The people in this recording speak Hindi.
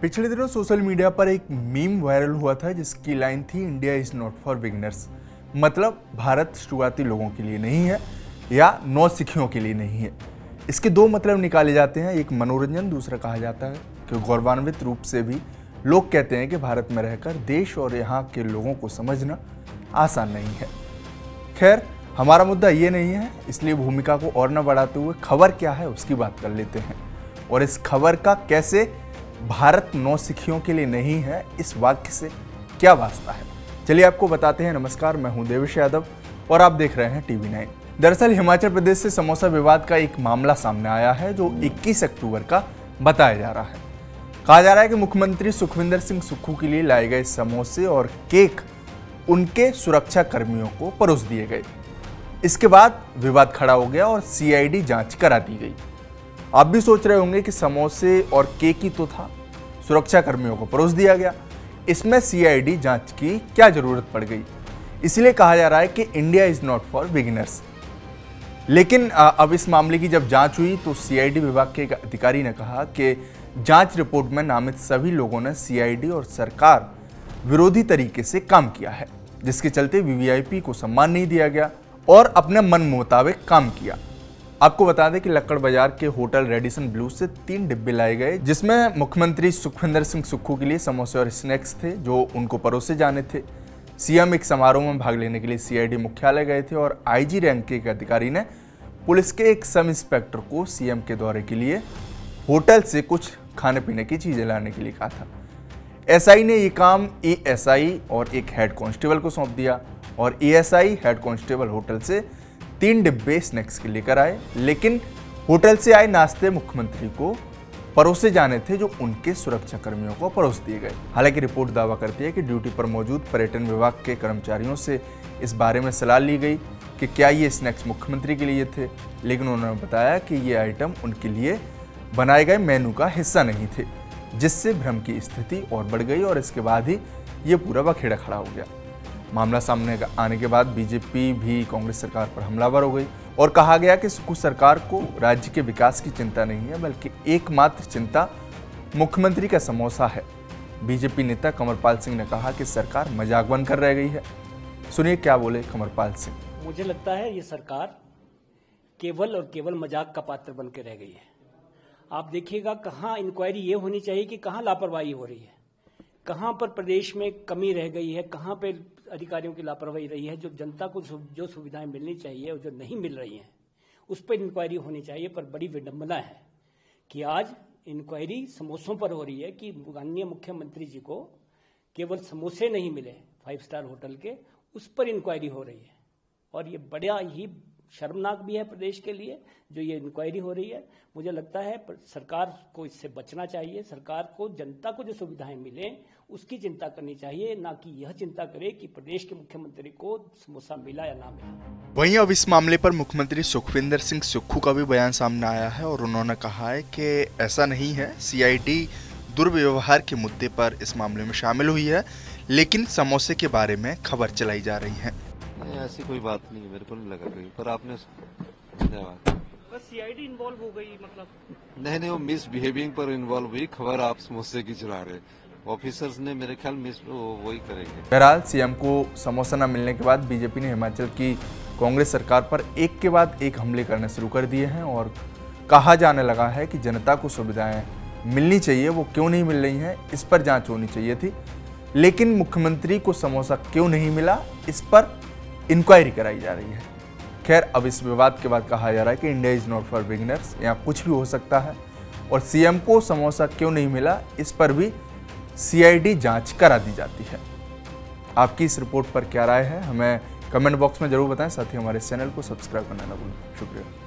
पिछले दिनों सोशल मीडिया पर एक मीम वायरल हुआ था जिसकी लाइन थी India is not for beginners. मतलब भारत शुरुआती लोगों के लिए नहीं है या नौसिखियों के लिए नहीं है। इसके दो मतलब निकाले जाते हैं, एक मनोरंजन, दूसरा कहा जाता है कि गौरवान्वित रूप से भी लोग कहते हैं कि भारत में रहकर देश और यहाँ के लोगों को समझना आसान नहीं है। खैर, हमारा मुद्दा ये नहीं है, इसलिए भूमिका को और न बढ़ाते हुए खबर क्या है उसकी बात कर लेते हैं। और इस खबर का कैसे भारत नौसिखियों के लिए नहीं है, इस वाक्य से क्या वास्ता है, चलिए आपको बताते हैं। नमस्कार, मैं हूं देवेश यादव और आप देख रहे हैं TV9। दरअसल हिमाचल प्रदेश से समोसा विवाद का एक मामला सामने आया है जो 21 अक्टूबर का बताया जा रहा है। कहा जा रहा है कि मुख्यमंत्री सुखविंदर सिंह सुक्खू के लिए लाए गए समोसे और केक उनके सुरक्षा कर्मियों को परोस दिए गए। इसके बाद विवाद खड़ा हो गया और CID जांच करा दी गई। आप भी सोच रहे होंगे कि समोसे और केक ही तो था, सुरक्षा कर्मियों को परोस दिया गया, इसमें CID जांच की क्या जरूरत पड़ गई। इसलिए कहा जा रहा है कि India is not for beginners. लेकिन अब इस मामले की जब जांच हुई तो CID विभाग के एक अधिकारी ने कहा कि जांच रिपोर्ट में नामित सभी लोगों ने CID और सरकार विरोधी तरीके से काम किया है, जिसके चलते VVIP को सम्मान नहीं दिया गया और अपने मन मुताबिक काम किया। आपको बता दें कि लक्कड़ बाजार के होटल रेडिसन ब्लू से 3 डिब्बे लाए गए, जिसमें मुख्यमंत्री सुखविंदर सिंह सुक्खू के लिए समोसे और स्नैक्स थे जो उनको परोसे जाने थे। CM एक समारोह में भाग लेने के लिए CID मुख्यालय गए थे और IG रैंक के एक अधिकारी ने पुलिस के एक सब इंस्पेक्टर को CM के दौरे के लिए होटल से कुछ खाने पीने की चीजें लाने के लिए कहा था। SI ने ये काम ASI और एक हेड कांस्टेबल को सौंप दिया और ASI हेड कांस्टेबल होटल से 3 डिब्बे स्नैक्स के लेकर आए, लेकिन होटल से आए नाश्ते मुख्यमंत्री को परोसे जाने थे जो उनके सुरक्षा कर्मियों को परोस दिए गए। हालांकि रिपोर्ट दावा करती है कि ड्यूटी पर मौजूद पर्यटन विभाग के कर्मचारियों से इस बारे में सलाह ली गई कि क्या ये स्नैक्स मुख्यमंत्री के लिए थे, लेकिन उन्होंने बताया कि ये आइटम उनके लिए बनाए गए मेनू का हिस्सा नहीं थे, जिससे भ्रम की स्थिति और बढ़ गई और इसके बाद ही ये पूरा बखेड़ा खड़ा हो गया। मामला सामने आने के बाद बीजेपी भी कांग्रेस सरकार पर हमलावर हो गई और कहा गया कि सुक्खू सरकार को राज्य के विकास की चिंता नहीं है, बल्कि एकमात्र चिंता मुख्यमंत्री का समोसा है। बीजेपी नेता कंवरपाल सिंह ने कहा कि सरकार मजाक बनकर रह गई है। सुनिए क्या बोले कंवरपाल सिंह। मुझे लगता है ये सरकार केवल और केवल मजाक का पात्र बन के रह गई है। आप देखिएगा कहाँ इंक्वायरी ये होनी चाहिए कि कहाँ लापरवाही हो रही है, कहाँ पर प्रदेश में कमी रह गई है, कहाँ पे अधिकारियों की लापरवाही रही है, जो जनता को जो सुविधाएं मिलनी चाहिए और जो नहीं मिल रही हैं उस पर इंक्वायरी होनी चाहिए। पर बड़ी विडंबना है कि आज इंक्वायरी समोसों पर हो रही है कि माननीय मुख्यमंत्री जी को केवल समोसे नहीं मिले 5 स्टार होटल के, उस पर इंक्वायरी हो रही है। और ये बड़ा ही शर्मनाक भी है प्रदेश के लिए जो ये इंक्वायरी हो रही है। मुझे लगता है सरकार को इससे बचना चाहिए। सरकार को जनता को जो सुविधाएं मिले उसकी चिंता करनी चाहिए, ना कि यह चिंता करे कि प्रदेश के मुख्यमंत्री को समोसा मिला या ना मिला। वहीं अब इस मामले पर मुख्यमंत्री सुखविंदर सिंह सुक्खू का भी बयान सामने आया है और उन्होंने कहा है कि ऐसा नहीं है, CID दुर्व्यवहार के मुद्दे पर इस मामले में शामिल हुई है, लेकिन समोसे के बारे में खबर चलाई जा रही है। नहीं, ऐसी कोई बात नहीं है, मेरे को नहीं लगा कहीं पर। आपने धन्यवाद। बस CID इन्वॉल्व हो गई, मतलब नहीं, वो मिस बिहेविंग पर इन्वॉल्व हुई। खबर आप समोसे की चला रहे, ऑफिसर्स ने मेरे ख्याल मिस वही करेंगे। बहरहाल CM को समोसा न मिलने के बाद बीजेपी ने हिमाचल की कांग्रेस सरकार पर एक के बाद एक हमले करने शुरू कर दिए हैं और कहा जाने लगा है कि जनता को सुविधाएं मिलनी चाहिए, वो क्यों नहीं मिल रही हैं, इस पर जांच होनी चाहिए थी। लेकिन मुख्यमंत्री को समोसा क्यों नहीं मिला, इस पर इंक्वायरी कराई जा रही है। खैर, अब इस विवाद के बाद कहा जा रहा है कि India is not for beginners, यहाँ कुछ भी हो सकता है और CM को समोसा क्यों नहीं मिला, इस पर भी CID जांच करा दी जाती है। आपकी इस रिपोर्ट पर क्या राय है, हमें कमेंट बॉक्स में जरूर बताएं। साथ ही हमारे चैनल को सब्सक्राइब करना ना भूलें। शुक्रिया।